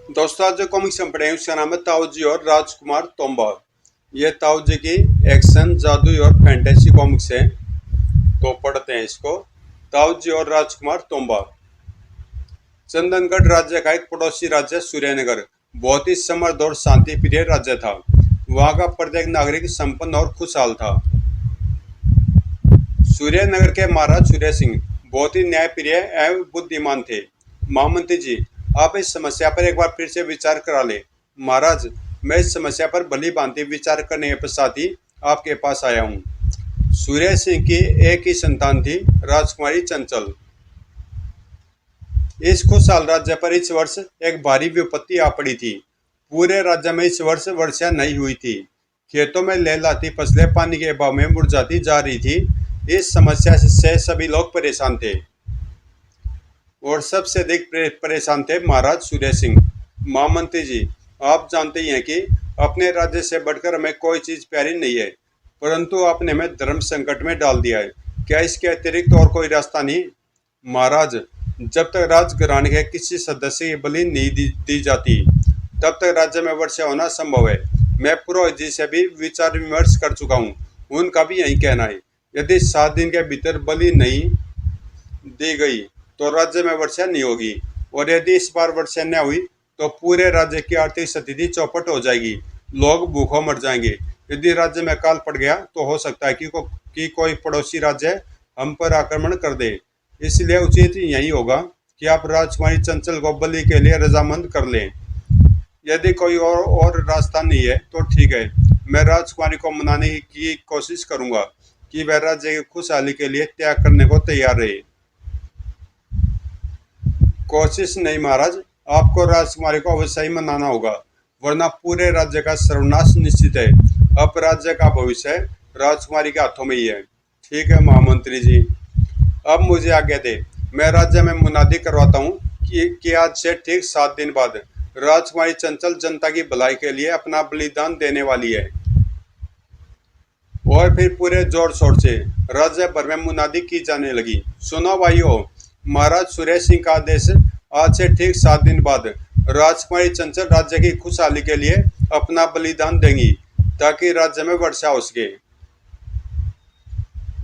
दोस्तों आज जो कॉमिक्स हम पढ़े हैं उसका नाम है ताऊजी और राजकुमार तोम्बा। ये ताऊजी की एक्शन, जादू और फैंटेसी कॉमिक्स है, तो पढ़ते हैं इसको। ताऊजी और राजकुमार तोम्बा। चंदनगढ़ राज्य का एक पड़ोसी राज्य सूर्यनगर बहुत ही समृद्ध और शांति प्रिय राज्य था। वहाँ का प्रत्येक नागरिक संपन्न और खुशहाल था। सूर्यनगर के महाराज सूर्य सिंह बहुत ही न्यायप्रिय एवं बुद्धिमान थे। महामंत्री जी, आप इस समस्या पर एक बार फिर से विचार करा ले। महाराज, मैं इस समस्या पर भली भांति विचार करने के पश्चात ही आपके पास आया हूँ। सूर्य सिंह की एक ही संतान थी, राजकुमारी चंचल। इस खुशहाल राज्य पर इस वर्ष एक भारी विपत्ति आ पड़ी थी। पूरे राज्य में इस वर्ष वर्षा नहीं हुई थी। खेतों में लहलाती फसलें पानी के अभाव में मुरझाती जा रही थी। इस समस्या से सभी लोग परेशान थे और सबसे अधिक परेशान थे महाराज सूर्य सिंह। महामंत्री जी, आप जानते ही हैं कि अपने राज्य से बढ़कर हमें कोई चीज प्यारी नहीं है, परंतु आपने हमें धर्म संकट में डाल दिया है। क्या इसके अतिरिक्त और कोई रास्ता नहीं? महाराज, जब तक राजघराने के किसी सदस्य की बलि नहीं दी जाती, तब तक राज्य में वर्षा होना संभव है। मैं पुरोहित जी से भी विचार विमर्श कर चुका हूँ, उनका भी यही कहना है। यदि 7 दिन के भीतर बलि नहीं दी गई तो राज्य में वर्षा नहीं होगी, और यदि इस बार वर्षा न हुई तो पूरे राज्य की आर्थिक स्थिति चौपट हो जाएगी, लोग भूखों मर जाएंगे। यदि राज्य में काल पड़ गया तो हो सकता है कि कोई पड़ोसी राज्य हम पर आक्रमण कर दे। इसलिए उचित यही होगा कि आप राजकुमारी चंचल को बलि के लिए रजामंद कर लें। यदि कोई और रास्ता नहीं है तो ठीक है, मैं राजकुमारी को मनाने की कोशिश करूंगा कि वह राज्य की खुशहाली के लिए त्याग करने को तैयार रहे। कोशिश नहीं महाराज, आपको राजकुमारी को अवश्य ही मनाना होगा, वरना पूरे राज्य का सर्वनाश निश्चित है। अब राज्य का भविष्य राजकुमारी के हाथों में ही है। ठीक है महामंत्री जी, अब मुझे आज्ञा दे, मैं राज्य में मुनादी करवाता हूँ कि आज से ठीक 7 दिन बाद राजकुमारी चंचल जनता की भलाई के लिए अपना बलिदान देने वाली है। और फिर पूरे जोर शोर से राज्य भर में मुनादी की जाने लगी। सुनो भाइयों, महाराज सूर्य सिंह का आदेश, आज से ठीक 7 दिन बाद राजकुमारी चंचल राज्य की खुशहाली के लिए अपना बलिदान देंगी, ताकि राज्य में वर्षा हो सके।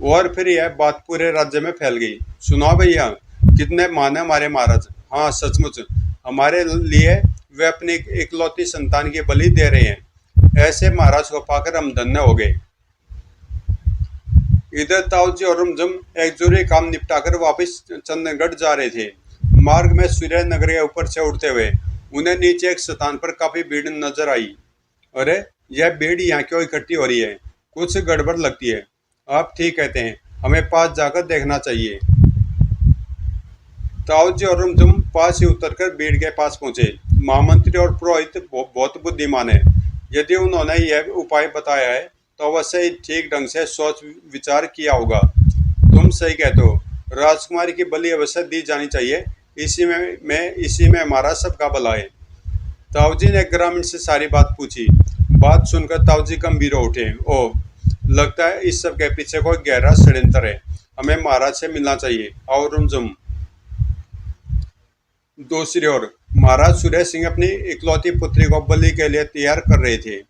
और फिर यह बात पूरे राज्य में फैल गई। सुनो भैया, कितने महान है हमारे महाराज। हाँ सचमुच, हमारे लिए वे अपनी इकलौती संतान की बलि दे रहे हैं। ऐसे महाराज को पाकर हम धन्य हो गए। इधर ताऊजी और रुमझुम एक जरूरी काम निपटाकर वापस चंदनगढ़ जा रहे थे। मार्ग में सूर्यनगर के ऊपर से उड़ते हुए उन्हें नीचे एक स्थान पर काफी भीड़ नजर आई। अरे, यह भीड़ यहाँ क्यों इकट्ठी हो रही है? कुछ गड़बड़ लगती है। आप ठीक कहते हैं, हमें पास जाकर देखना चाहिए। ताऊजी और रुमझुम पास ही उतरकर भीड़ के पास पहुंचे। महामंत्री और पुरोहित बहुत बुद्धिमान है। यदि उन्होंने यह उपाय बताया है तो अवश्य ही ठीक ढंग से सोच विचार किया होगा। तुम सही कहते हो, राजकुमारी की बलि अवश्य दी जानी चाहिए। इसी में हमारा सबका भला है। ताऊजी ने ग्रामीण से सारी बात पूछी। बात सुनकर ताऊजी गंभीर हो उठे। ओह, लगता है इस सब के पीछे कोई गहरा षड्यंत्र है। हमें महाराज से मिलना चाहिए। और रुमझुम। दूसरी ओर महाराज सूर्य सिंह अपनी इकलौती पुत्री को बलि के लिए तैयार कर रहे थे।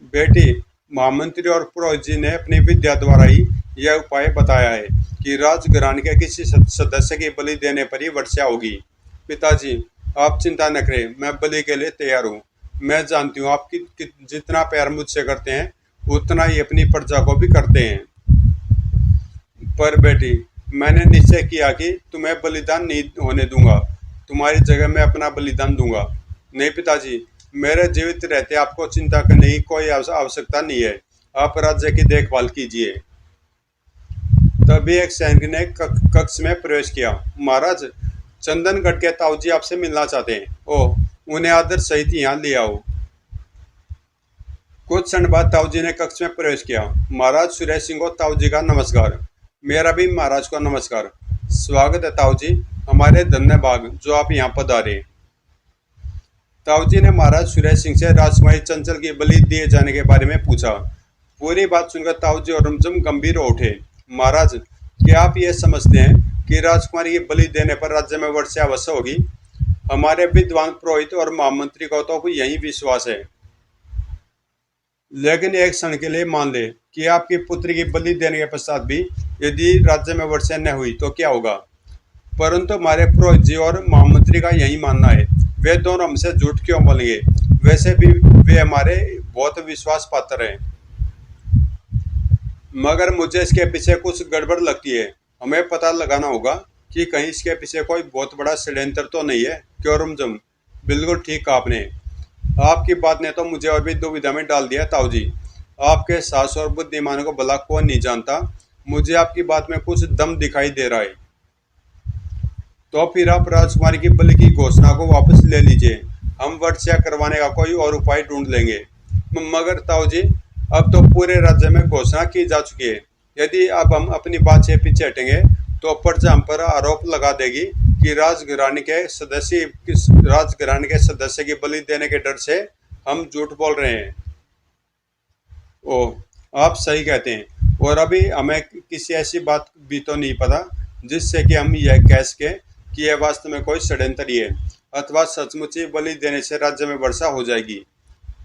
बेटी, महामंत्री और पुरोहित जी ने अपनी विद्या द्वारा ही यह उपाय बताया है कि राजघराने के किसी सदस्य की बलि देने पर ही वर्षा होगी। पिताजी, आप चिंता न करें, मैं बलि के लिए तैयार हूँ। मैं जानती हूँ आप जितना प्यार मुझसे करते हैं उतना ही अपनी प्रजा को भी करते हैं। पर बेटी, मैंने निश्चय किया कि तुम्हें बलिदान नहीं होने दूंगा। तुम्हारी जगह मैं अपना बलिदान दूंगा। नहीं पिताजी, मेरे जीवित रहते आपको चिंता करने की कोई आवश्यकता नहीं है। आप राज्य की देखभाल कीजिए। तभी एक सैनिक ने कक्ष में प्रवेश किया। महाराज, चंदनगढ़ के ताऊजी आपसे मिलना चाहते हैं। ओह, उन्हें आदर सहित यहाँ ले आओ। कुछ क्षण बाद ताऊजी ने कक्ष में प्रवेश किया। महाराज सूर्य सिंह को ताऊजी का नमस्कार। मेरा भी महाराज को नमस्कार। स्वागत है ताऊजी, हमारे धन्य भाग जो आप यहाँ पधारे। ताऊजी ने महाराज सूर्य सिंह से राजकुमारी चंचल की बलि दिए जाने के बारे में पूछा। पूरी बात सुनकर ताऊजी और रुमझुम गंभीर हो उठे। महाराज, क्या आप ये समझते हैं कि राजकुमारी की बलि देने पर राज्य में वर्षा अवश्य होगी? हमारे विद्वान पुरोहित और महामंत्री को तो यही विश्वास है। लेकिन एक क्षण के लिए मान ले कि आपकी पुत्री की बलि देने के पश्चात भी यदि राज्य में वर्षा न हुई तो क्या होगा। परंतु हमारे पुरोहित जी और महामंत्री का यही मानना है। वे दोनों हमसे झूठ क्यों बोलेंगे? वैसे भी वे हमारे बहुत विश्वास पात्र हैं। मगर मुझे इसके पीछे कुछ गड़बड़ लगती है। हमें पता लगाना होगा कि कहीं इसके पीछे कोई बहुत बड़ा षड्यंत्र तो नहीं है। क्यों रुमझुम? बिल्कुल ठीक कहा आपने। आपकी बात ने तो मुझे और भी दुविधा में डाल दिया ताऊ जी। आपके साहस और बुद्धिमान को भला कौन नहीं जानता। मुझे आपकी बात में कुछ दम दिखाई दे रहा है। तो फिर आप राजकुमारी की बलि की घोषणा को वापस ले लीजिए। हम वर्षा करवाने का कोई और उपाय ढूंढ लेंगे। मगर ताऊ जी, अब तो पूरे राज्य में घोषणा की जा चुकी है। यदि अब हम अपनी बात से पीछे हटेंगे तो प्रजा हम पर आरोप लगा देगी कि राजघराने के सदस्य की बलि देने के डर से हम झूठ बोल रहे हैं। ओह, आप सही कहते हैं। और अभी हमें किसी ऐसी बात भी तो नहीं पता जिससे कि हम यह कह सके कि यह वास्तव में कोई षड्यंत्र ही है, अथवा सचमुच ही बलि देने से राज्य में वर्षा हो जाएगी।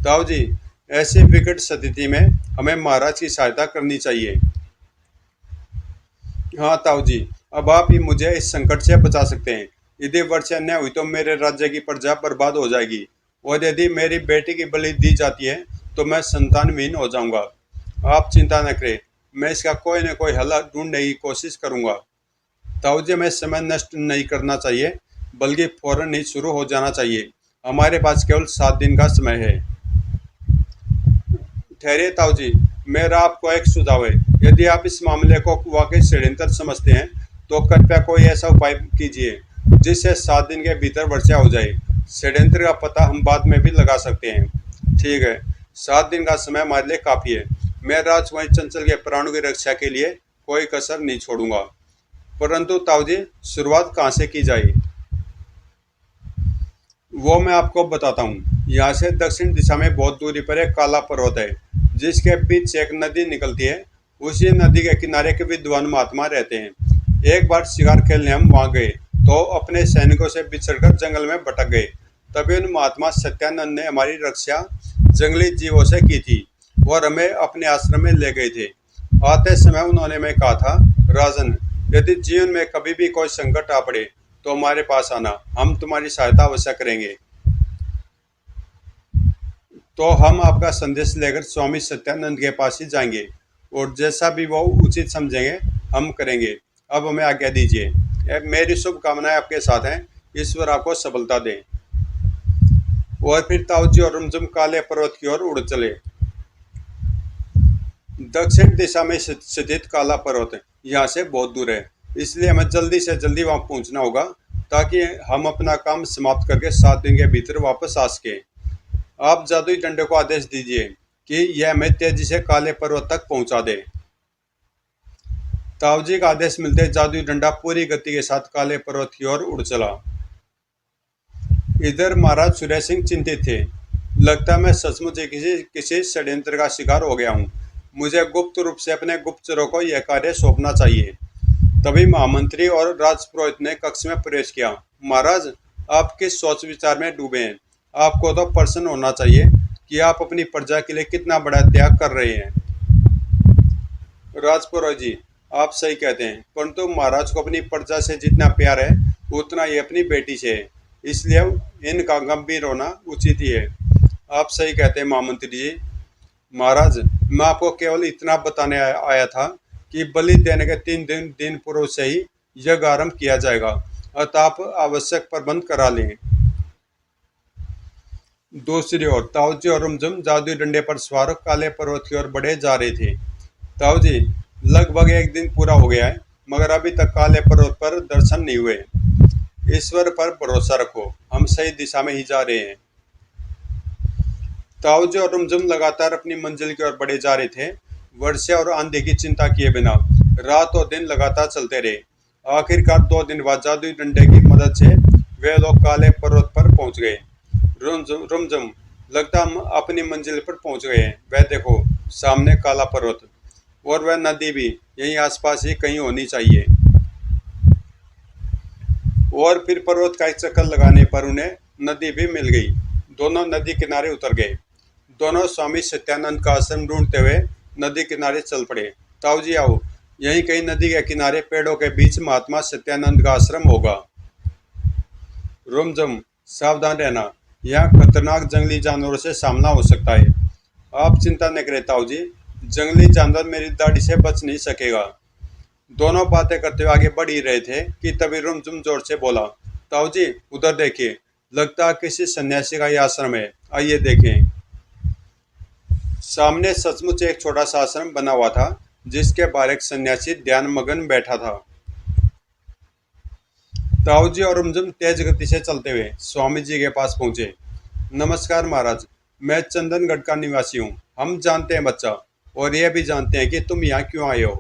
ताऊ जी, ऐसी विकट स्थिति में हमें महाराज की सहायता करनी चाहिए। हाँ ताऊ जी, अब आप ही मुझे इस संकट से बचा सकते हैं। यदि वर्षा न हुई तो मेरे राज्य की प्रजा बर्बाद हो जाएगी, और यदि मेरी बेटी की बलि दी जाती है तो मैं संतानहीन हो जाऊंगा। आप चिंता न करें, मैं इसका कोई न कोई हल ढूंढने की कोशिश करूंगा। ताऊ जी, हमें समय नष्ट नहीं करना चाहिए, बल्कि फौरन ही शुरू हो जाना चाहिए। हमारे पास केवल 7 दिन का समय है। ठहरिए ताऊ जी, मेरा आपको एक सुझाव है। यदि आप इस मामले को वाकई षड्यंत्र समझते हैं तो कृपया कोई ऐसा उपाय कीजिए जिससे 7 दिन के भीतर वर्षा हो जाए। षड्यंत्र का पता हम बाद में भी लगा सकते हैं। ठीक है, 7 दिन का समय हमारे लिए काफी है। मैं राजकुमारी चंचल के प्राणों की रक्षा के लिए कोई कसर नहीं छोड़ूंगा। परंतु ताऊ जी, शुरुआत कहाँ से की जाए? वो मैं आपको बताता हूँ। यहाँ से दक्षिण दिशा में बहुत दूरी पर एक काला पर्वत है, जिसके बीच से एक नदी निकलती है। उसी नदी के किनारे एक विद्वान महात्मा रहते हैं। एक बार शिकार खेलने हम वहाँ गए तो अपने सैनिकों से बिछड़कर जंगल में भटक गए। तभी उन महात्मा सत्यानंद ने हमारी रक्षा जंगली जीवों से की थी और हमें अपने आश्रम में ले गए थे। आते समय उन्होंने मैं कहा था, राजन, यदि जीवन में कभी भी कोई संकट आ पड़े तो हमारे पास आना, हम तुम्हारी सहायता अवश्य करेंगे। तो हम आपका संदेश लेकर स्वामी सत्यानंद के पास ही जाएंगे, और जैसा भी वो उचित समझेंगे हम करेंगे। अब हमें आज्ञा दीजिए। मेरी शुभकामनाएं आपके साथ हैं। ईश्वर आपको सफलता दें। और फिर ताऊ जी और रुमझुम काले पर्वत की ओर उड़ चले। दक्षिण दिशा में स्थित काला पर्वत यहाँ से बहुत दूर है, इसलिए हमें जल्दी से जल्दी वहां पहुंचना होगा ताकि हम अपना काम समाप्त करके 7 दिन के भीतर वापस आ सके। आप जादुई डंडे को आदेश दीजिए कि यह हमें तेजी से काले पर्वत तक पहुंचा दे। ताऊ जी का आदेश मिलते जादुई डंडा पूरी गति के साथ काले पर्वत की ओर उड़ चला। इधर महाराज सूर्य सिंह चिंतित थे। लगता मैं सचमुच ही किसी किसी षड्यंत्र का शिकार हो गया हूँ। मुझे गुप्त रूप से अपने गुप्तचरों को यह कार्य सौंपना चाहिए। तभी महामंत्री और राजपुरोहित ने कक्ष में प्रवेश किया। महाराज, आप किस सोच विचार में डूबे हैं? आपको तो प्रसन्न होना चाहिए कि आप अपनी प्रजा के लिए कितना बड़ा त्याग कर रहे हैं। राजपुरोहित जी, आप सही कहते हैं, परंतु महाराज को अपनी प्रजा से जितना प्यार है उतना ही अपनी बेटी से है, इसलिए इनका गंभीर होना उचित ही है। आप सही कहते हैं महामंत्री जी। महाराज, मैं आपको केवल इतना बताने आया था कि बलि देने के 3 दिन पूर्व से ही यज्ञ आरंभ किया जाएगा, अतः आप आवश्यक प्रबंध करा लें। दूसरी ओर ताऊ जी और रुमझुम जादुई डंडे पर सवार काले पर्वत की ओर बढ़े जा रहे थे। ताऊ जी, लगभग 1 दिन पूरा हो गया है, मगर अभी तक काले पर्वत पर दर्शन नहीं हुए। ईश्वर पर भरोसा रखो, हम सही दिशा में ही जा रहे हैं। ताऊ जी और रुमझुम लगातार अपनी मंजिल की ओर बढ़े जा रहे थे, वर्षा और आंधी की चिंता किए बिना। रात और दिन लगातार चलते रहे। आखिरकार 2 दिन बाद जादुई डंडे की मदद से वे लोग काले पर्वत पर पहुंच गए। रुमझुम, लगता हम अपनी मंजिल पर पहुंच गए हैं। वह देखो, सामने काला पर्वत, और वह नदी भी यहीं आसपास ही कहीं होनी चाहिए। और फिर पर्वत का एक चक्कर लगाने पर उन्हें नदी भी मिल गई। दोनों नदी किनारे उतर गए। दोनों स्वामी सत्यानंद का आश्रम ढूंढते हुए नदी किनारे चल पड़े। ताऊ जी आओ, यहीं कहीं नदी के किनारे पेड़ों के बीच महात्मा सत्यानंद का आश्रम होगा। रुमझुम, सावधान रहना, यहाँ खतरनाक जंगली जानवरों से सामना हो सकता है। आप चिंता न करें ताऊ जी, जंगली जानवर मेरी दाढ़ी से बच नहीं सकेगा। दोनों बातें करते हुए आगे बढ़ ही रहे थे कि तभी रुमझुम जोर से बोला, ताऊ जी उधर देखिए, लगता है किसी सन्यासी का यह आश्रम है, आइए देखें। सामने सचमुच एक छोटा सा आश्रम बना हुआ था, जिसके बाहर एक सन्यासी ध्यान मगन बैठा था। ताऊ जी और रुमझुम तेज गति से चलते हुए स्वामी जी के पास पहुंचे। नमस्कार महाराज, मैं चंदनगढ़ का निवासी हूँ। हम जानते हैं बच्चा, और यह भी जानते हैं कि तुम यहाँ क्यों आए हो।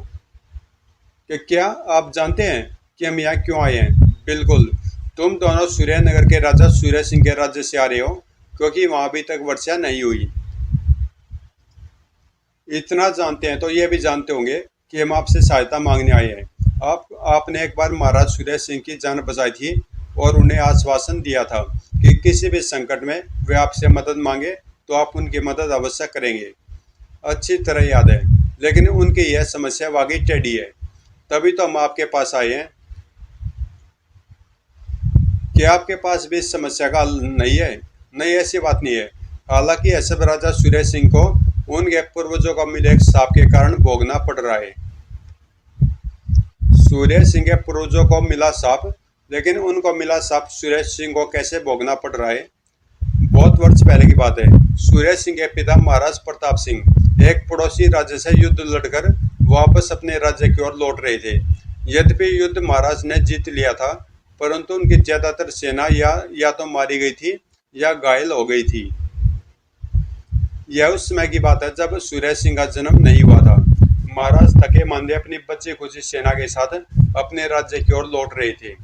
कि क्या आप जानते हैं कि हम यहाँ क्यों आए हैं? बिल्कुल, तुम दोनों सूर्यनगर के राजा सूर्य सिंह के राज्य से आ रहे हो, क्योंकि वहां अभी तक वर्षा नहीं हुई। इतना जानते हैं तो ये भी जानते होंगे कि हम आपसे सहायता मांगने आए हैं। आपने एक बार महाराज सूर्य सिंह की जान बचाई थी और उन्हें आश्वासन दिया था कि किसी भी संकट में वे आपसे मदद मांगे तो आप उनकी मदद अवश्य करेंगे। अच्छी तरह याद है, लेकिन उनकी यह समस्या वाकई टेढ़ी है, तभी तो हम आपके पास आए हैं। क्या आपके पास भी इस समस्या का हल नहीं है? नहीं, ऐसी बात नहीं है। हालांकि ऐसे राजा सूर्य सिंह को उनके पूर्वजों को मिले एक शाप के कारण भोगना पड़ रहा है। सूर्य सिंह के पूर्वजों को मिला शाप, लेकिन उनको मिला शाप सूर्य सिंह को कैसे भोगना पड़ रहा है? बहुत वर्ष पहले की बात है। सूर्य सिंह के पिता महाराज प्रताप सिंह एक पड़ोसी राज्य से युद्ध लड़कर वापस अपने राज्य की ओर लौट रहे थे। यद्यपि युद्ध महाराज ने जीत लिया था, परंतु उनकी ज्यादातर सेना या तो मारी गई थी या घायल हो गई थी। यह उस समय की बात है जब सूर्य सिंह का जन्म नहीं हुआ था। महाराज थके मांदे अपनी बची खुची सेना के साथ अपने राज्य की ओर लौट रहे थे।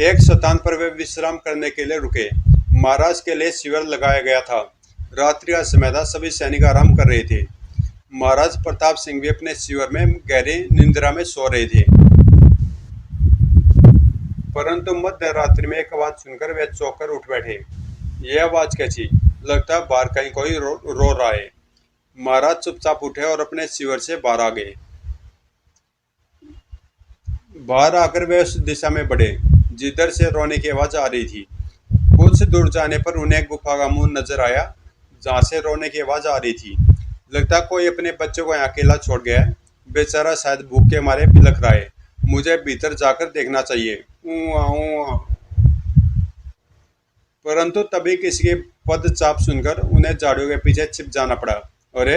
एक स्थान पर वे विश्राम करने के लिए रुके। महाराज के लिए शिविर लगाया गया था। रात्रि का समय था, सभी सैनिक आराम कर रहे थे। महाराज प्रताप सिंह भी अपने शिविर में गहरी निंद्रा में सो रहे थे। परंतु मध्य रात्रि में एक आवाज सुनकर वे चौंक कर उठ बैठे। यह आवाज कैसी? लगता है बाहर कहीं कोई रो रहा है। महाराज चुपचाप उठे और अपने शिविर से बाहर आ गए। बाहर आकर वे उस दिशा में बढ़े जिधर से रोने की आवाज आ रही थी। कुछ दूर जाने पर उन्हें एक गुफा का मुंह नजर आया, जहां से रोने की आवाज आ रही थी। लगता कोई अपने बच्चों को यहाँ अकेला छोड़ गया है। बेचारा शायद भूख के मारे बिलख रहा है। मुझे भीतर जाकर देखना चाहिए। ऊआ, ऊआ। परंतु तभी किसी के पदचाप सुनकर उन्हें झाड़ियों के पीछे छिप जाना पड़ा। अरे,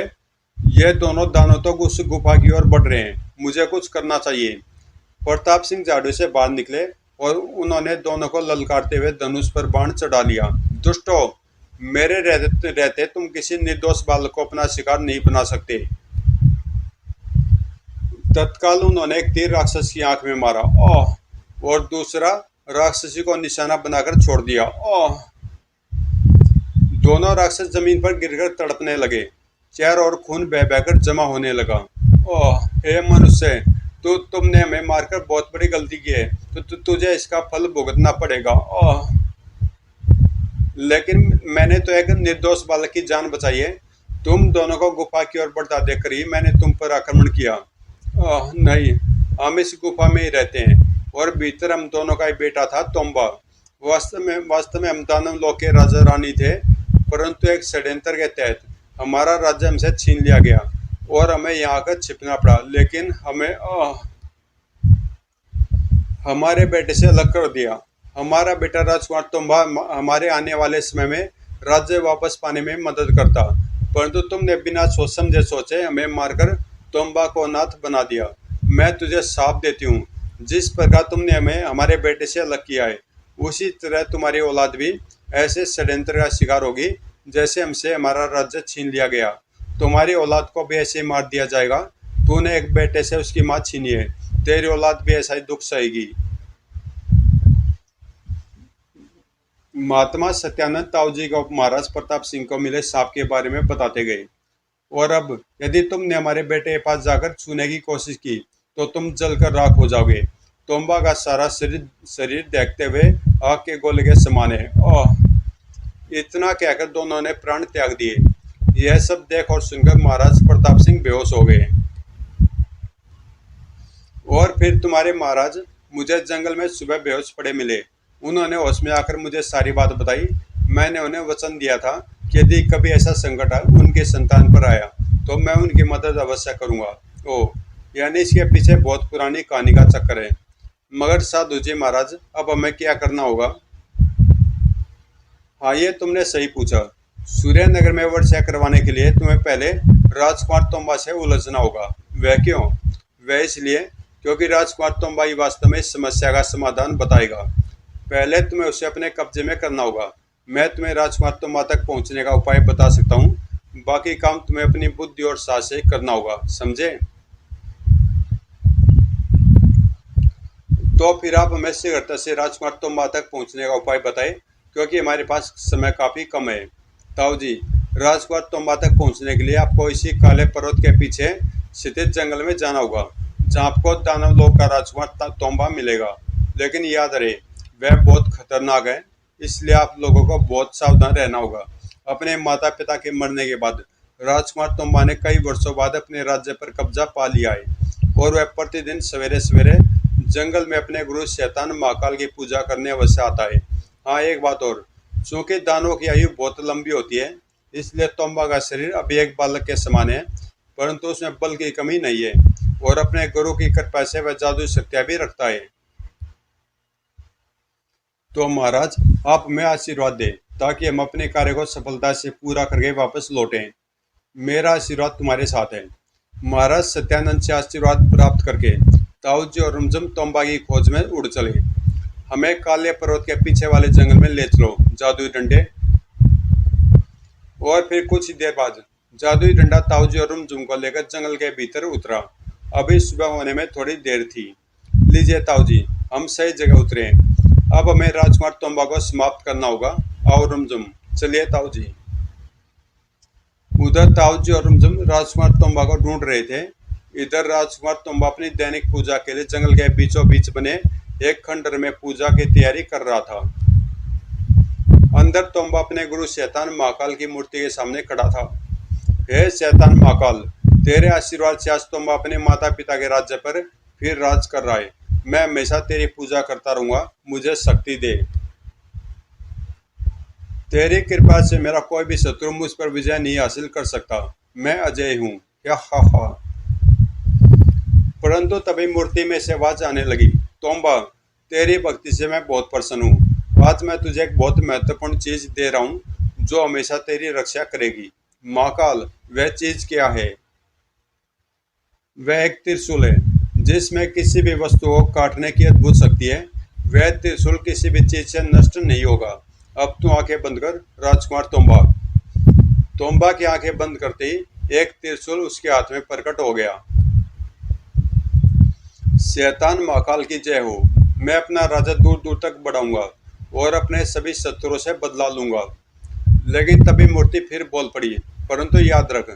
ये दोनों दानव तो उस गुफा की ओर बढ़ रहे हैं। मुझे कुछ करना चाहिए। प्रताप सिंह झाड़ियों से बाहर निकले और उन्होंने दोनों को ललकारते हुए धनुष पर बाण चढ़ा लिया। दुष्टो, मेरे रहते तुम किसी निर्दोष बालक को अपना शिकार नहीं बना सकते। तत्काल उन्होंने एक तीर राक्षस की आंख में मारा, ओह, और दूसरा राक्षसी को निशाना बनाकर छोड़ दिया, ओह। दोनों राक्षस जमीन पर गिरकर तड़पने लगे। चारों ओर खून बह बहकर जमा होने लगा। ओह, हे मनुष्य, तुमने हमें मारकर बहुत बड़ी गलती की है, तो तुझे इसका फल भुगतना पड़ेगा। ओह, लेकिन मैंने तो एक निर्दोष बालक की जान बचाई है। तुम दोनों को गुफा की ओर बढ़ता देखकर ही मैंने तुम पर आक्रमण किया। ओह नहीं, हम इस गुफा में ही रहते हैं और भीतर हम दोनों का ही बेटा था तोम्बा। वास्तव में हम दानव लोक के राजा रानी थे, परंतु एक षड्यंत्र के तहत हमारा राज्य हमसे छीन लिया गया और हमें यहाँ आकर छिपना पड़ा। लेकिन हमें हमारे बेटे से अलग कर दिया। हमारा बेटा राजकुमार तोम्बा हमारे आने वाले समय में राज्य वापस पाने में मदद करता, परंतु तुमने बिना सोच समझे सोचे हमें मारकर तोम्बा को अनाथ बना दिया। मैं तुझे साफ देती हूँ, जिस प्रकार तुमने हमें हमारे बेटे से अलग किया है, उसी तरह तुम्हारी औलाद भी ऐसे षड्यंत्र का शिकार होगी जैसे हमसे हमारा राज्य छीन लिया गया। तुम्हारी औलाद को भी ऐसे मार दिया जाएगा। तूने एक बेटे से उसकी माँ छीनी है, तेरी औलाद भी ऐसा ही दुख सहेगी। महात्मा सत्यानंद ताऊ जी को महाराज प्रताप सिंह को मिले सांप के बारे में बताते गए। और अब यदि तुमने हमारे बेटे के पास जाकर छूने की कोशिश की तो तुम जलकर राख हो जाओगे। तोम्बा का सारा शरीर शरीर देखते हुए आग के गोले के समान है। ओह! इतना कहकर दोनों ने प्राण त्याग दिए। यह सब देख और सुनकर महाराज प्रताप सिंह बेहोश हो गए। और फिर तुम्हारे महाराज मुझे जंगल में सुबह बेहोश पड़े मिले। उन्होंने होश में आकर मुझे सारी बात बताई। मैंने उन्हें वचन दिया था कि यदि कभी ऐसा संकट उनके संतान पर आया तो मैं उनकी मदद अवश्य करूंगा। ओह, यानी इसके पीछे बहुत पुरानी कहानी का चक्कर है। मगर साधु जी महाराज, अब हमें क्या करना होगा? हाँ, ये तुमने सही पूछा। सूर्यनगर में वर्षा करवाने के लिए तुम्हें पहले राजकुमार तोम्बा से उलझना होगा। वह क्यों? वह इसलिए क्योंकि राजकुमार तोम्बा ही वास्तव में इस समस्या का समाधान बताएगा। पहले तुम्हें उसे अपने कब्जे में करना होगा। मैं तुम्हें राजकुमार तोम्बा तक पहुंचने का उपाय बता सकता हूँ। बाकी काम तुम्हें अपनी बुद्धि और साहस से करना होगा, समझे? तो फिर आप हमें शीघ्रता से राजकुमार तोम्बा तक पहुंचने का उपाय बताएं, क्योंकि हमारे पास समय काफी कम है। ताऊ जी, राजकुमार तोम्बा तक पहुंचने के लिए आपको इसी काले पर्वत के पीछे स्थित जंगल में जाना होगा, जहां आपको दानव लोक का राजकुमार तोम्बा मिलेगा। लेकिन याद रहे, वह बहुत खतरनाक है, इसलिए आप लोगों को बहुत सावधान रहना होगा। अपने माता पिता के मरने के बाद राजकुमार तोम्बा ने कई वर्षों बाद अपने राज्य पर कब्जा पा लिया है, और वह प्रतिदिन सवेरे सवेरे जंगल में अपने गुरु शैतान महाकाल की पूजा करने अवश्य आता है। हाँ, एक बात और, चूंकि दानवों की आयु बहुत लंबी होती है, इसलिए तोम्बा का शरीर अभी एक बालक के समान है, परंतु उसमें बल की कमी नहीं है, और अपने गुरु की कृपा से वह जादुई शक्तियां भी रखता है। तो महाराज, आप हमें आशीर्वाद दें ताकि हम अपने कार्य को सफलता से पूरा करके वापस लौटें। मेरा आशीर्वाद तुम्हारे साथ है। महाराज सत्यानंद से आशीर्वाद प्राप्त करके ताऊ जी और रुमझुम तोम्बा की खोज में उड़ चले। हमें काले पर्वत के पीछे वाले जंगल में ले चलो, जादुई डंडे। और फिर कुछ ही देर बाद जादुई डंडा ताऊ जी और रुमझुम को लेकर जंगल के भीतर उतरा। अभी सुबह होने में थोड़ी देर थी। लीजिए ताऊ जी, हम सही जगह उतरे हैं। अब हमें राजकुमार तोम्बा को समाप्त करना होगा। आओ रुमझुम, चलिए ताऊ जी। उधर ताऊ जी और रुमझुम राजकुमार तोम्बा को ढूंढ रहे थे। इधर राजकुमार तोम्बा अपनी दैनिक पूजा के लिए जंगल के बीचों बीच बने एक खंडर में पूजा की तैयारी कर रहा था। अंदर तोम्बा अपने गुरु शैतान महाकाल की मूर्ति के सामने खड़ा था। हे शैतान महाकाल, तेरे आशीर्वाद से आज तोम्बा अपने माता पिता के राज्य पर फिर राज कर रहा है। मैं हमेशा तेरी पूजा करता रहूंगा, मुझे शक्ति दे। तेरी कृपा से मेरा कोई भी शत्रु मुझ पर विजय नहीं हासिल कर सकता। मैं अजय हूँ। क्या हा हा। परंतु तभी मूर्ति में से आवाज आने लगी, तोम्बा, तेरी भक्ति से मैं बहुत प्रसन्न हूँ। आज मैं तुझे एक बहुत महत्वपूर्ण चीज दे रहा हूँ जो हमेशा तेरी रक्षा करेगी। महाकाल, वह चीज क्या है? वह एक त्रिशूल है जिसमें किसी भी वस्तु को काटने की अद्भुत शक्ति है। वह त्रिशूल किसी भी चीज से नष्ट नहीं होगा। अब तू आंखें बंद कर राजकुमार तोम्बा। तोम्बा की आंखें बंद करते ही एक त्रिशूल उसके हाथ में प्रकट हो गया। शैतान महाकाल की जय हो। मैं अपना राजा दूर दूर तक बढ़ाऊंगा और अपने सभी शत्रुओं से बदला लूंगा। लेकिन तभी मूर्ति फिर बोल पड़ी, परंतु याद रख,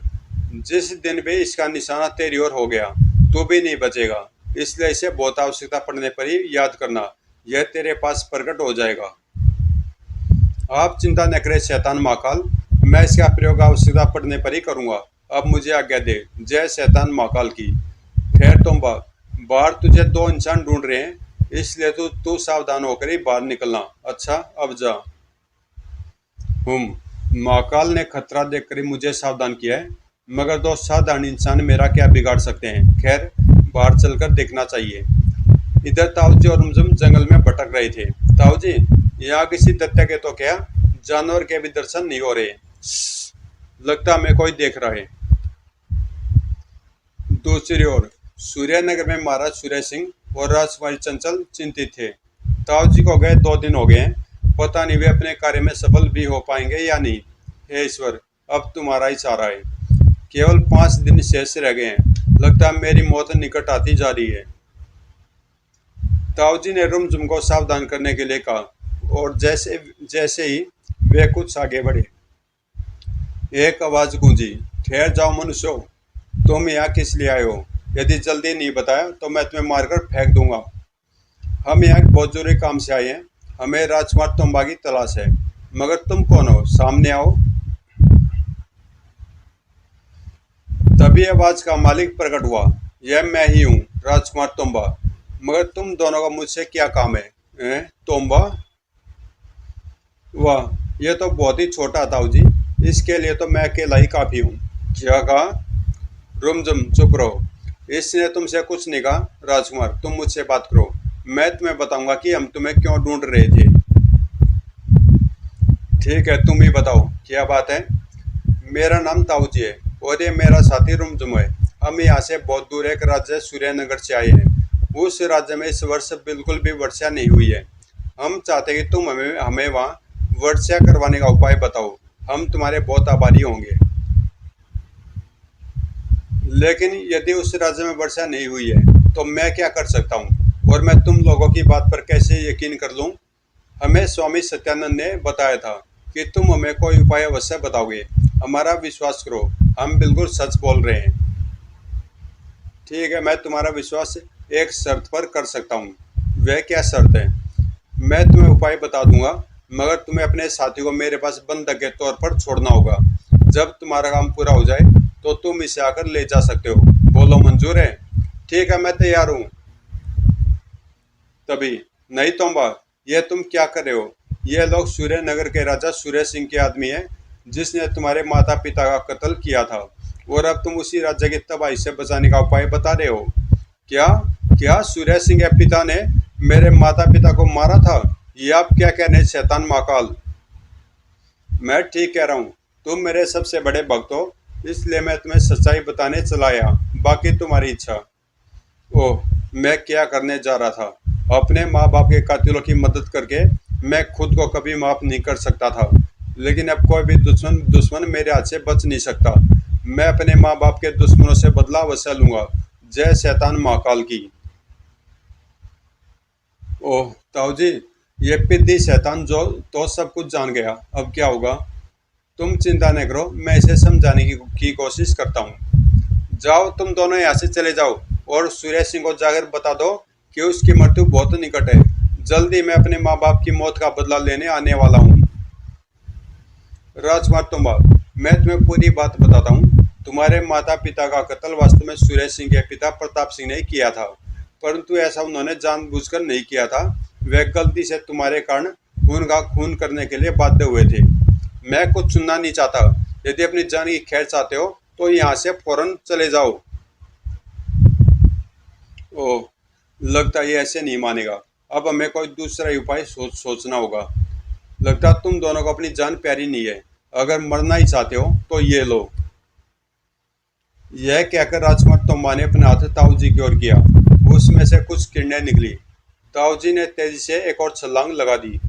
जिस दिन भी इसका निशाना तेरी ओर हो गया तू भी नहीं बचेगा। इसलिए इसे बहुत आवश्यकता पड़ने पर ही याद करना, यह तेरे पास प्रकट हो जाएगा। आप चिंता न करें शैतान महाकाल, मैं इसका प्रयोग आवश्यकता पड़ने पर ही करूंगा। अब मुझे आज्ञा दे। जय शैतान महाकाल की। खैर तोम्बा, बाहर तुझे दो इंसान ढूंढ रहे हैं, इसलिए तू सावधान होकर ही बाहर निकलना। अच्छा, अब जा। महाकाल ने खतरा देखकर ही मुझे सावधान किया है, मगर दो साधारण इंसान मेरा क्या बिगाड़ सकते हैं। खैर, बाहर चलकर देखना चाहिए। इधर ताऊ जी और रुमझुम जंगल में भटक रहे थे। ताऊ जी, यहाँ किसी दत्ता के तो क्या जानवर के भी दर्शन नहीं हो रहे। लगता हमें कोई देख रहा है। दूसरी ओर सूर्यनगर में महाराज सूर्य सिंह और राजकुमारी चंचल चिंतित थे। ताऊ जी को गए 2 दिन हो गए हैं, पता नहीं वे अपने कार्य में सफल भी हो पाएंगे या नहीं। हे ईश्वर, अब तुम्हारा ही सहारा है। केवल 5 दिन शेष रह गए हैं। लगता है मेरी मौत निकट आती जा रही है। ताऊ जी ने रुमझुम को सावधान करने के लिए कहा, और जैसे जैसे ही वे कुछ आगे बढ़े, एक आवाज गूंजी, ठहर जाओ मनुष्यों, तुम यहाँ किस लिए आए हो? यदि जल्दी नहीं बताया तो मैं तुम्हें मारकर फेंक दूंगा। हम यहाँ बहुत जरूरी काम से आए हैं। हमें राजकुमार तोम्बा की तलाश है। मगर तुम कौन हो? सामने आओ। तभी आवाज का मालिक प्रकट हुआ। यह मैं ही हूँ, राजकुमार तोम्बा। मगर तुम दोनों का मुझसे क्या काम है? तोम्बा? वाह, ये तो बहुत ही छोटा ताऊ जी। इसके लिए तो मैं अकेला ही काफी हूँ। क्या कहा? रुमझुम चुप रहो। इसने तुमसे कुछ नहीं कहा। राजकुमार, तुम मुझसे बात करो। मैं तुम्हें बताऊंगा कि हम तुम्हें क्यों ढूंढ रहे थे। ठीक है, तुम ही बताओ, क्या बात है? मेरा नाम ताऊजी है और ये मेरा साथी रुमझुम है। हम यहाँ से बहुत दूर एक राज्य सूर्यनगर से आए हैं। उस राज्य में इस वर्ष बिल्कुल भी वर्षा नहीं हुई है। हम चाहते हैं कि तुम हमें हमें वहाँ वर्षा करवाने का उपाय बताओ। हम तुम्हारे बहुत आभारी होंगे। लेकिन यदि उस राज्य में वर्षा नहीं हुई है तो मैं क्या कर सकता हूँ, और मैं तुम लोगों की बात पर कैसे यकीन कर लूँ? हमें स्वामी सत्यानंद ने बताया था कि तुम हमें कोई उपाय अवश्य बताओगे। हमारा विश्वास करो, हम बिल्कुल सच बोल रहे हैं। ठीक है, मैं तुम्हारा विश्वास एक शर्त पर कर सकता हूँ। वह क्या शर्त है? मैं तुम्हें उपाय बता दूंगा, मगर तुम्हें अपने साथी को मेरे पास बंधक के तौर पर छोड़ना होगा। जब तुम्हारा काम पूरा हो जाए तो तुम इसे आकर ले जा सकते हो। बोलो, मंजूर है? ठीक है, मैं तैयार हूँ। तभी, नहीं तोम्बा, यह तुम क्या कर रहे हो? ये लोग सूर्यनगर के राजा सूर्य सिंह के आदमी हैं, जिसने तुम्हारे माता पिता का कत्ल किया था। और अब तुम उसी राज्य की तबाही से बचाने का उपाय बता रहे हो? क्या? क्या सूर्य सिंह के पिता ने मेरे माता पिता को मारा था? ये आप क्या कह रहे हैं, शैतान महाकाल? मैं ठीक कह रहा हूँ। तुम मेरे सबसे बड़े भक्त हो, इसलिए मैं तुम्हें सच्चाई बताने चला आया। बाकी तुम्हारी इच्छा। ओह, मैं क्या करने जा रहा था? अपने माँ बाप के कातिलों की मदद करके मैं खुद को कभी माफ नहीं कर सकता था। लेकिन अब कोई भी दुश्मन दुश्मन मेरे हाथ से बच नहीं सकता। मैं अपने माँ बाप के दुश्मनों से बदला अवश्य लूंगा। जय शैतान महाकाल की। ओह ताऊ जी, ये पिद्दी शैतान जो तो सब कुछ जान गया। अब क्या होगा? तुम चिंता न करो, मैं इसे समझाने की कोशिश करता हूँ। जाओ, तुम दोनों यहाँ से चले जाओ और सूर्य सिंह को जाकर बता दो कि उसकी मृत्यु बहुत निकट है। जल्दी मैं अपने माँ बाप की मौत का बदला लेने आने वाला हूँ। राजकुमार तुम्बा, मैं तुम्हें पूरी बात बताता हूँ। तुम्हारे माता पिता का कत्ल वास्तव में सूर्य सिंह के पिता प्रताप सिंह ने किया था, परंतु ऐसा उन्होंने जानबूझकर नहीं किया था। वे गलती से तुम्हारे कारण खून का खून करने के लिए बाध्य हुए थे। मैं कुछ सुनना नहीं चाहता। यदि अपनी जान की खैर चाहते हो तो यहाँ से फौरन चले जाओ। ओह, लगता है ये ऐसे नहीं मानेगा। अब हमें कोई दूसरा ही उपाय सोचना होगा। लगता है तुम दोनों को अपनी जान प्यारी नहीं है। अगर मरना ही चाहते हो तो ये लो। यह कहकर राजकुमार तोम्बा ने अपना हाथ ताऊ जी की ओर किया। उसमें से कुछ किरणें निकली। ताऊ जी ने तेजी से एक और छलांग लगा दी।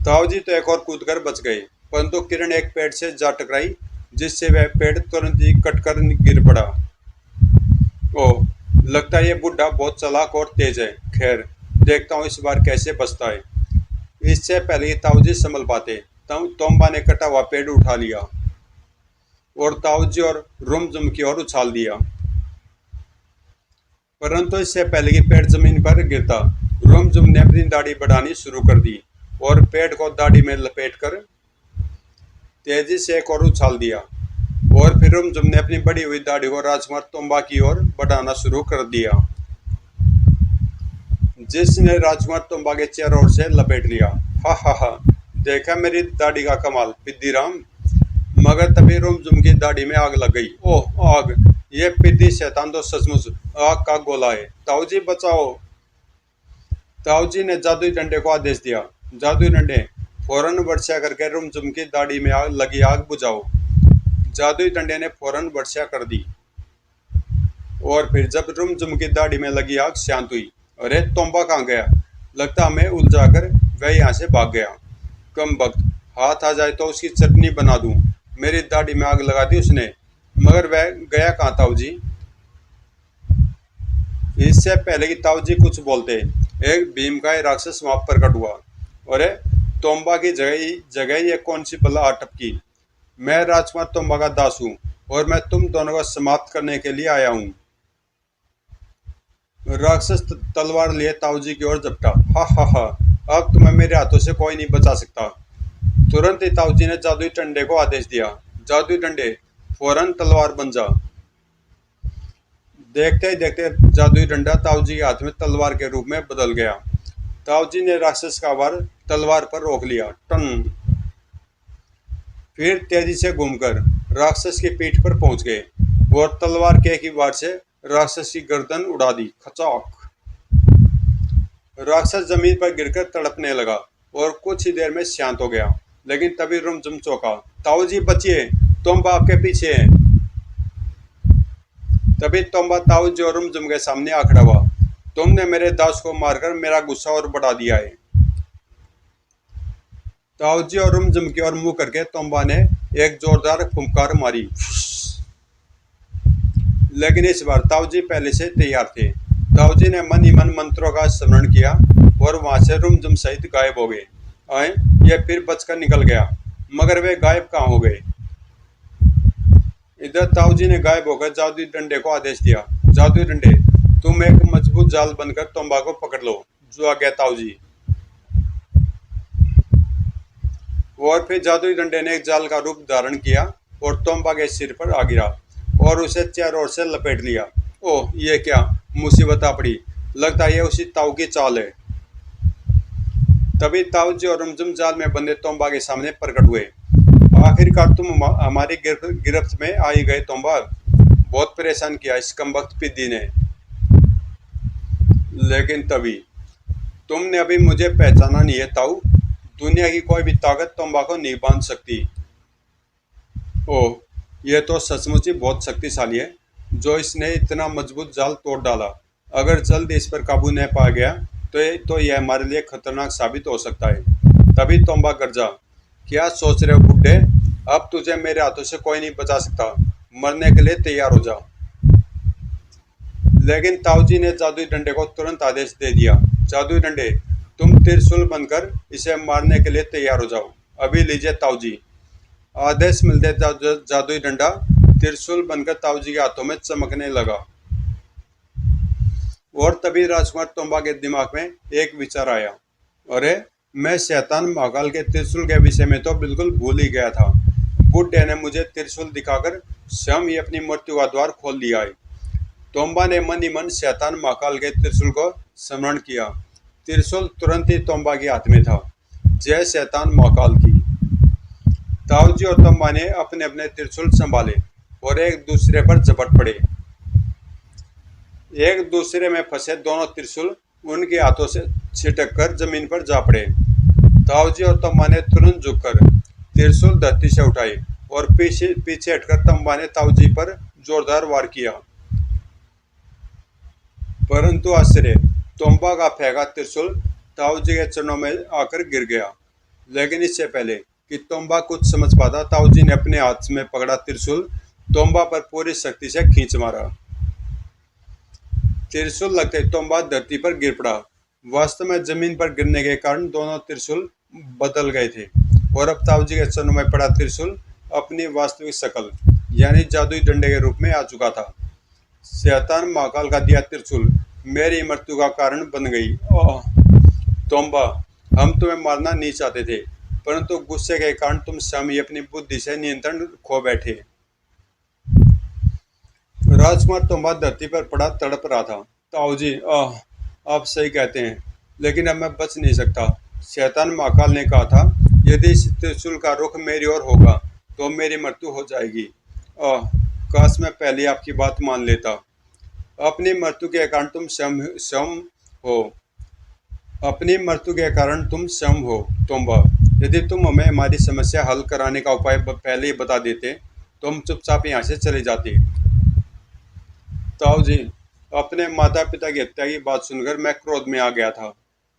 ताऊ जी तो एक और कूदकर बच गए, परंतु किरण एक पेड़ से जा टकराई, जिससे वह पेड़ तुरंत ही कटकर गिर पड़ा। ओह, लगता है ये बुढ़ा बहुत चालाक और तेज है। खैर, देखता हूँ इस बार कैसे बचता है। इससे पहले ही ताऊ जी संभल पाते, तोम्बा ने कटा हुआ पेड़ उठा लिया और ताऊजी और रुमझुम की ओर उछाल दिया। परंतु इससे पहले कि पेड़ जमीन पर गिरता, रुमझुम ने अपनी दाढ़ी बढ़ानी शुरू कर दी और पेड़ को दाढ़ी में लपेटकर तेजी से एक और उछाल दिया। और फिर रुमझुम ने अपनी बढ़ी हुई दाढ़ी को राजकुमार तोम्बा की ओर बढ़ाना शुरू कर दिया, जिसने राजकुमार तोम्बा के चेहरे से लपेट लिया। हा हा हा, देखा मेरी दाढ़ी का कमाल पिद्दीराम। मगर तभी रुमझुम की दाढ़ी में आग लग गई। ओह आग! ये पिद्दी शैतान तो सचमुच आग का गोला है। ताऊजी बचाओ! ताऊजी ने जादुई डंडे को आदेश दिया। जादुई डंडे, फौरन वर्षा करके रुमझुम की दाढ़ी में लगी आग बुझाओ। जादुई डंडे ने फौरन वर्षा कर दी और फिर जब रुमझुम की दाढ़ी में लगी आग शांत हुई। अरे तोम्बा कहाँ गया? लगता हमें उलझाकर वह यहाँ से भाग गया। कम वक्त, हाथ आ जाए तो उसकी चटनी बना दूं। मेरी दाढ़ी में आग लगा दी उसने। मगर वह गया कहाँ ताऊ जी? इससे पहले कि ताऊ जी कुछ बोलते, एक भीमकाय राक्षस वहां प्रकट हुआ। अरे, तोम्बा की जगह ये कौन सी बला आ टपकी? मैं राजकुमार तोम्बा का दास हूँ और मैं तुम दोनों को समाप्त करने के लिए आया हूँ। राक्षस तलवार लिए ताऊ जी की ओर झपटा। हा हा हा, अब तुम्हें मेरे हाथों से कोई नहीं बचा सकता। तुरंत ही ताऊ जी ने जादुई डंडे को आदेश दिया। जादुई डंडे, फौरन तलवार बन जा। देखते ही देखते जादुई डंडा ताऊ जी के हाथ में तलवार के रूप में बदल गया। ताऊ जी ने राक्षस का वार तलवार पर रोक लिया। टन। फिर तेजी से घूमकर राक्षस की पीठ पर पहुंच गए और तलवार के एक ही वार से राक्षस की गर्दन उड़ा दी। खचाक। राक्षस जमीन पर गिरकर तड़पने लगा और कुछ ही देर में शांत हो गया। लेकिन तभी रुमझुम चौंका। ताऊ जी बचिए, तोम्बा आपके पीछे है। तभी तोम्बा ताऊ जी और रुमझुम के सामने आ खड़ा हुआ। तुमने मेरे दास को मारकर मेरा गुस्सा और बढ़ा दिया है। ताऊ जी और रुमझुम की ओर मुंह करके तोम्बा ने एक जोरदार फुंकार मारी। लेकिन इस बार ताऊ जी पहले से तैयार थे। ताऊ जी ने मन ही मन मंत्रों का स्मरण किया और वहां से रुमझुम सहित गायब हो गए। आए, ये फिर बचकर निकल गया, मगर वे गायब कहाँ हो गए। इधर ताऊ जी ने गायब होकर जादुई डंडे को आदेश दिया। जादुई डंडे, तुम एक मजबूत जाल बनकर तोम्बा को पकड़ लो। जो आ गया ताऊ जी। और फिर जादुई डंडे ने एक जाल का रूप धारण किया और तोम्बा के सिर पर आ गिरा और उसे चारों ओर से लपेट लिया। ओह, ये क्या मुसीबत आ पड़ी। लगता है ये उसी ताऊ की चाल है। तभी ताऊ जी और रुमझुम जाल में बंधे तोम्बा के सामने प्रकट हुए। आखिरकार तुम हमारी गिरफ्त में आ ही गए तोम्बा। बहुत परेशान किया इस कमबख्त पिद्दी ने। लेकिन तभी तुमने अभी मुझे पहचाना नहीं है ताऊ। दुनिया की कोई भी ताकत तोम्बा को नहीं बांध सकती। ओह, यह तो सचमुच ही बहुत शक्तिशाली है जो इसने इतना मजबूत जाल तोड़ डाला। अगर जल्द इस पर काबू न पाया गया तो यह हमारे लिए खतरनाक साबित हो सकता है। तभी तोम्बा गरजा। क्या सोच रहे हो बुड्ढे, अब तुझे मेरे हाथों से कोई नहीं बचा सकता। मरने के लिए तैयार हो जा। लेकिन ताऊ जी ने जादुई डंडे को तुरंत आदेश दे दिया। जादुई डंडे, तुम त्रिशूल बनकर इसे मारने के लिए तैयार हो जाओ। अभी लीजिए ताऊ जी। आदेश मिलते जादुई डंडा त्रिशूल बनकर ताऊ जी के हाथों में चमकने लगा। और तभी राजकुमार तोम्बा के दिमाग में एक विचार आया। अरे, मैं शैतान महाकाल के त्रिशूल के विषय में तो बिल्कुल भूल ही गया था। बुड्ढे ने मुझे त्रिशूल दिखाकर स्वयं ही अपनी मृत्यु का द्वार खोल दिया है। तोम्बा ने मन ही मन शैतान महाकाल के त्रिशूल को स्मरण किया। त्रिशूल तुरंत ही तोम्बा के हाथ में था। जय शैतान महाकाल की। ताऊ जी और तोम्बा ने अपने अपने त्रिशूल संभाले और एक दूसरे पर झपट पड़े। एक दूसरे में फंसे दोनों त्रिशूल उनके हाथों से छिटक कर जमीन पर जा पड़े। ताऊ जी और तोम्बा ने तुरंत झुककर त्रिशूल धरती से उठाए और पीछे पीछे हटकर तोम्बा ने ताऊ जी पर जोरदार वार किया। परंतु आश्चर्य, तोम्बा का फेंका त्रिशूल ताऊ जी के चरणों में आकर गिर गया। लेकिन इससे पहले कि तोम्बा कुछ समझ पाता, ताऊ जी ने अपने हाथ में पकड़ा त्रिशूल तोम्बा पर पूरी शक्ति से खींच मारा। त्रिशूल लगते तोम्बा धरती पर गिर पड़ा। वास्तव में जमीन पर गिरने के कारण दोनों त्रिशूल बदल गए थे और अब ताऊ जी के चरणों में पड़ा त्रिशूल अपनी वास्तविक शक्ल यानी जादुई डंडे के रूप में आ चुका था। शैतान महाकाल का दिया त्रिशूल मेरी मृत्यु का कारण बन गई। ओह तोम्बा, हम तुम्हें मारना नहीं चाहते थे, परंतु गुस्से के कारण तुम स्वयं ही अपनी बुद्धि से नियंत्रण खो बैठे। राजकुमार तोम्बा धरती पर पड़ा तड़प रहा था। ताऊ जी, आप सही कहते हैं, लेकिन अब मैं बच नहीं सकता। शैतान महाकाल ने कहा था, यदि इस त्रिशूल का रुख मेरी ओर होगा तो मेरी मृत्यु हो जाएगी। काश मैं पहले आपकी बात मान लेता। अपनी मृत्यु के कारण तुम स्वयं हो। अपनी मृत्यु के कारण तुम स्वयं हो तोम्बा। यदि तुम हमें हमारी समस्या हल कराने का उपाय पहले ही बता देते तो हम चुपचाप यहाँ से चले जाते। ताऊ जी, अपने माता पिता की हत्या की बात सुनकर मैं क्रोध में आ गया था,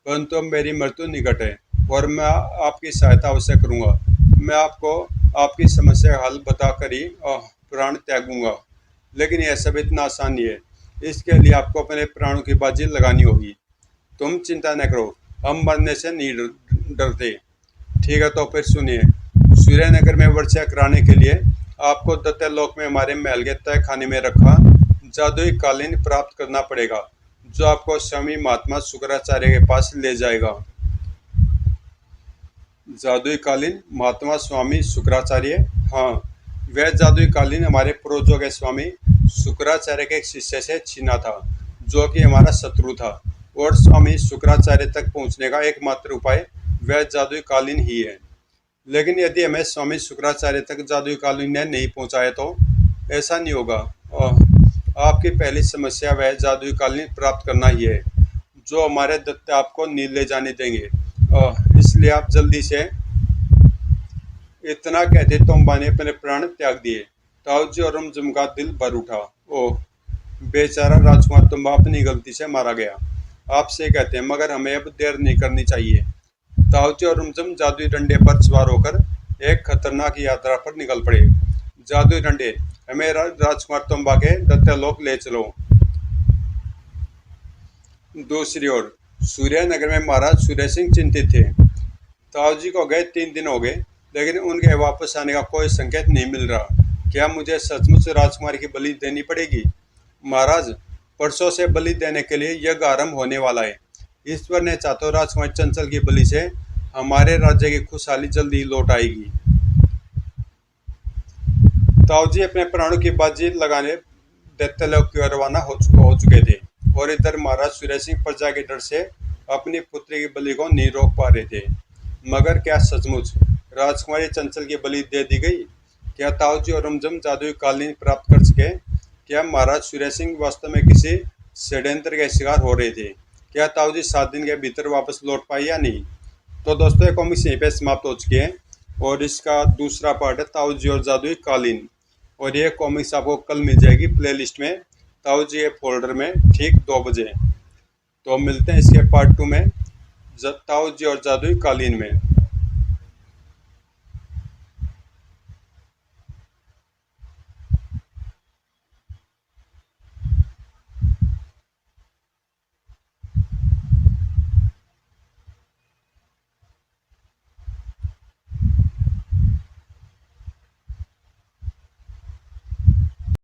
परंतु अब मेरी मृत्यु निकट है और मैं आपकी सहायता अवश्य करूँगा। मैं आपको आपकी समस्या का हल बताकर ही प्राण त्यागूंगा, लेकिन यह सब इतना आसान नहीं है। इसके लिए आपको अपने प्राणों की बाजी लगानी होगी। तुम चिंता न करो, हम मरने से नहीं डरते। ठीक है, तो फिर सुनिए। सूर्यनगर में वर्षा कराने के लिए आपको दत्तलोक में हमारे महल के तय खाने में रखा जादुई कालीन प्राप्त करना पड़ेगा। जो आपको स्वामी महात्मा शुक्राचार्य के पास ले जाएगा। जादुई कालीन महात्मा स्वामी शुक्राचार्य। हाँ, वह जादुई कालीन हमारे पूर्वजों के स्वामी शुक्राचार्य के एक शिष्य से छीना था, जो कि हमारा शत्रु था, और स्वामी शुक्राचार्य तक पहुंचने का एकमात्र उपाय वह जादुई कालीन ही है। लेकिन यदि हमें स्वामी शुक्राचार्य तक जादुई कालीन ने नहीं पहुंचाया तो ऐसा नहीं होगा। आपकी पहली समस्या वह जादुई कालीन प्राप्त करना ही है, जो हमारे दत्ते आपको नहीं ले जाने देंगे। इसलिए आप जल्दी से। इतना कहते तोम्बा ने अपने प्राण त्याग दिए। ताऊजी और रुमजुम का दिल भर उठा। ओह, बेचारा राजकुमार तुम्बा अपनी गलती से मारा गया। आपसे कहते हैं, मगर हमें अब देर नहीं करनी चाहिए। ताऊजी और रुमजुम जादुई डंडे पर सवार होकर एक खतरनाक यात्रा पर निकल पड़े। जादुई डंडे, हमें राजकुमार तुम्बा के दत्तालोक ले चलो। दूसरी ओर सूर्यनगर में महाराज सूर्य सिंह चिंतित थे। ताऊजी को गए 3 दिन हो गए, लेकिन उनके वापस आने का कोई संकेत नहीं मिल रहा। क्या मुझे सचमुच राजकुमारी की बलि देनी पड़ेगी? महाराज, परसों से बलि देने के लिए यज्ञ आरंभ होने वाला है। ईश्वर ने चाहते तो राजकुमारी चंचल की बलि से हमारे राज्य की खुशहाली जल्दी लौट आएगी। ताऊजी अपने प्राणों की बाजी लगाने दैत्यलोक की ओर रवाना हो चुके थे, और इधर महाराज सूर्य सिंह प्रजा के डर से अपनी पुत्री की बलि को नहीं रोक पा रहे थे। मगर क्या सचमुच राजकुमारी चंचल की बलि दे दी गई? क्या ताऊजी और रुमजुम जादुई कालीन प्राप्त कर सके? क्या महाराज सूर्य सिंह वास्तव में किसी षड्यंत्र के शिकार हो रहे थे? क्या ताऊजी 7 दिन के भीतर वापस लौट पाए या नहीं? तो दोस्तों, ये कॉमिक्स यहीं पे समाप्त हो चुकी है, और इसका दूसरा पार्ट है ताऊजी और जादुई कालीन। और ये कॉमिक्स आपको कल मिल जाएगी प्लेलिस्ट में, ताऊजी ये फोल्डर में, ठीक 2 बजे। तो मिलते हैं इसके पार्ट 2 में, ताऊजी और जादुई कालीन में।